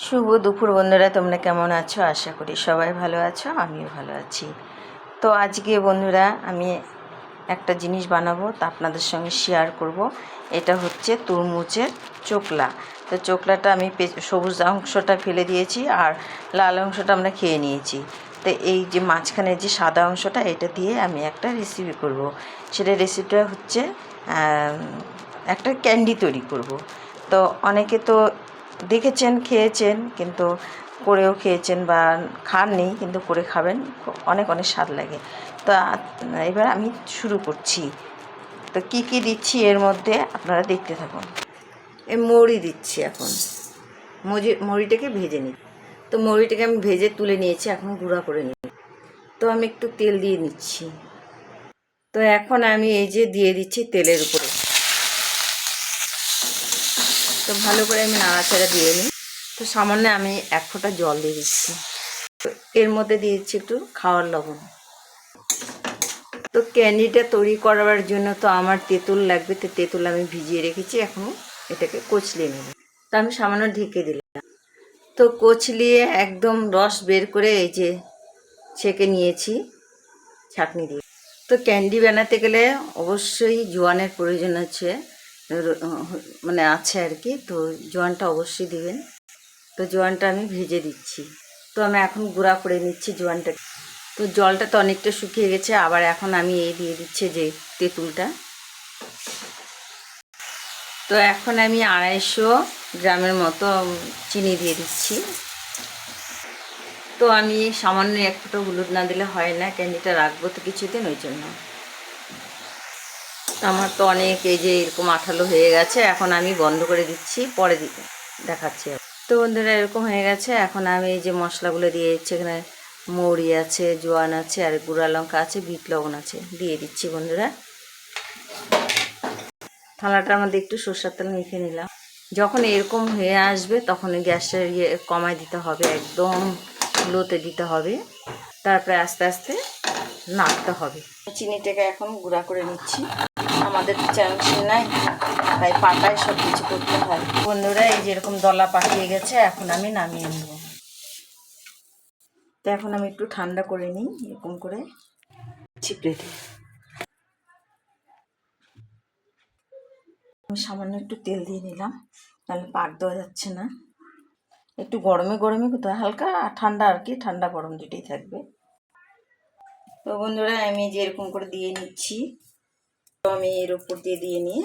শুভ দুপুর বন্ধুরা, তোমরা কেমন আছো? আশা করি সবাই ভালো আছো, আমিও ভালো আছি। তো আজকে বন্ধুরা আমি একটা জিনিস বানাবো, তা আপনাদের সঙ্গে শেয়ার করব। এটা হচ্ছে তরমুজের চোকলা। তো চোকলাটা আমি সবুজ অংশটা ফেলে দিয়েছি আর লাল অংশটা আমরা খেয়ে নিয়েছি। তো এই যে মাঝখানে যে সাদা অংশটা, এটা দিয়ে আমি একটা রেসিপি করব। সেটা রেসিপিটা হচ্ছে একটা ক্যান্ডি তৈরি করব। তো অনেকে তো দেখেছেন, খেয়েছেন, কিন্তু করেও খেয়েছেন বা খাননি, কিন্তু করে খাবেন, অনেক অনেক স্বাদ লাগে। তো এবার আমি শুরু করছি। তো কি কি দিচ্ছি এর মধ্যে আপনারা দেখতে থাকুন। এই মৌরি দিচ্ছি এখন, মৌরিটাকে ভেজে নিই। তো মৌরিটাকে আমি ভেজে তুলে নিয়েছি, এখন গুঁড়া করে নিই। তো আমি একটু তেল দিয়ে নিচ্ছি। তো এখন আমি এই যে দিয়ে দিচ্ছি তেলের উপরে। তো ভালো করে আমি নাড়াচাড়া দিয়ে নিই। তো সামান্য আমি 1 ফোঁটা জল দিয়ে দিচ্ছি। তো এর মধ্যে দিয়ে দিচ্ছি একটু খাওয়ার লবণ। তো ক্যান্ডিটা তৈরি করার জন্য তো আমার তেঁতুল লাগবে। তো তেঁতুল আমি ভিজিয়ে রেখেছি, এখন এটাকে কচলিয়ে নেব। তো আমি সামান্য ঢেকে দিলাম। তো কচলিয়ে একদম রস বের করে এই যে ছেঁকে নিয়েছি ছাঁকনি দিয়ে। তো ক্যান্ডি বানাতে গেলে অবশ্যই জোয়ানের প্রয়োজন আছে, মানে আছে আর কি। তো জোয়ানটা অবশ্যই দিবেন। তো জোয়ানটা আমি ভেজে দিচ্ছি। তো আমি এখন গুঁড়া করে নিচ্ছি জোয়ানটা। তো জলটা তো অনেকটা শুকিয়ে গেছে। আবার এখন আমি এই দিয়ে দিচ্ছি যে তেঁতুলটা। তো এখন আমি 250 গ্রামের মতো চিনি দিয়ে দিচ্ছি। তো আমি সামান্য 1 ফোঁটা হলুদ না দিলে হয় না, ক্যান্ডিটা রাখবো তো কিছুদিন, ওই জন্য। আমার তো অনেক এই যে এরকম আঠালো হয়ে গেছে, এখন আমি বন্ধ করে দিচ্ছি, পরে দেখাচ্ছি। তো বন্ধুরা এরকম হয়ে গেছে। এখন আমি এই যে মশলাগুলো দিয়ে দিচ্ছি। এখানে মৌরি আছে, জোয়ান আছে, আর গুঁড়া লঙ্কা আছে, বিট লবণ আছে, দিয়ে দিচ্ছি বন্ধুরা। থালাটার মধ্যে একটু সরষের তেল মেখে নিলাম। যখন এরকম হয়ে আসবে তখন গ্যাসের কমায় দিতে হবে, একদম লোতে দিতে হবে। তারপরে আস্তে আস্তে নাড়তে হবে। চিনিটাকে এখন গুঁড়া করে নিচ্ছি। আমাদের চামচ নাই, তাই পাটায় সব কিছু করতে হয়। বন্ধুরা এই যেরকম দলা পাকিয়ে গেছে, এখন আমি নামিয়ে নেব। তো এখন আমি একটু ঠান্ডা করে নিই, এরকম করে চিপড়ে দিই। আমি সামান্য একটু তেল দিয়ে নিলাম, তাহলে পাক দেওয়া যাচ্ছে না। একটু গরমে গরমে কোথাও হালকা ঠান্ডা আর কি, ঠান্ডা গরম দুটোই থাকবে। তো বন্ধুরা আমি যে এরকম করে দিয়ে নিচ্ছি। তো আমি এর উপর দিয়ে নিয়ে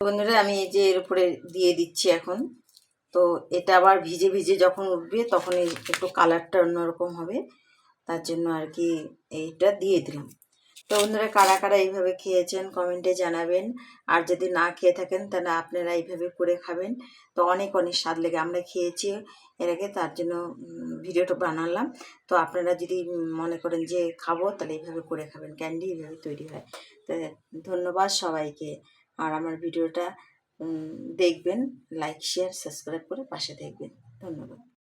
বন্ধুরা আমি এই যে এর উপরে দিয়ে দিচ্ছি এখন। তো এটা আবার ভিজে ভিজে যখন উঠবে তখন একটু কালারটা অন্যরকম হবে, তার জন্য আর কি এইটা দিয়ে দিলাম। তো বন্ধুরা কারা কারা এইভাবে খেয়েছেন কমেন্টে জানাবেন। আর যদি না খেয়ে থাকেন তাহলে আপনারা এইভাবে করে খাবেন, তো অনেক অনেক স্বাদ লেগে। আমরা খেয়েছি এর আগে, তার জন্য ভিডিওটা বানালাম। তো আপনারা যদি মনে করেন যে খাবো, তাহলে এইভাবে করে খাবেন। ক্যান্ডি এইভাবে তৈরি হয়। তো ধন্যবাদ সবাইকে। আর আমার ভিডিওটা দেখবেন, লাইক শেয়ার সাবস্ক্রাইব করে পাশে দেখবেন। ধন্যবাদ।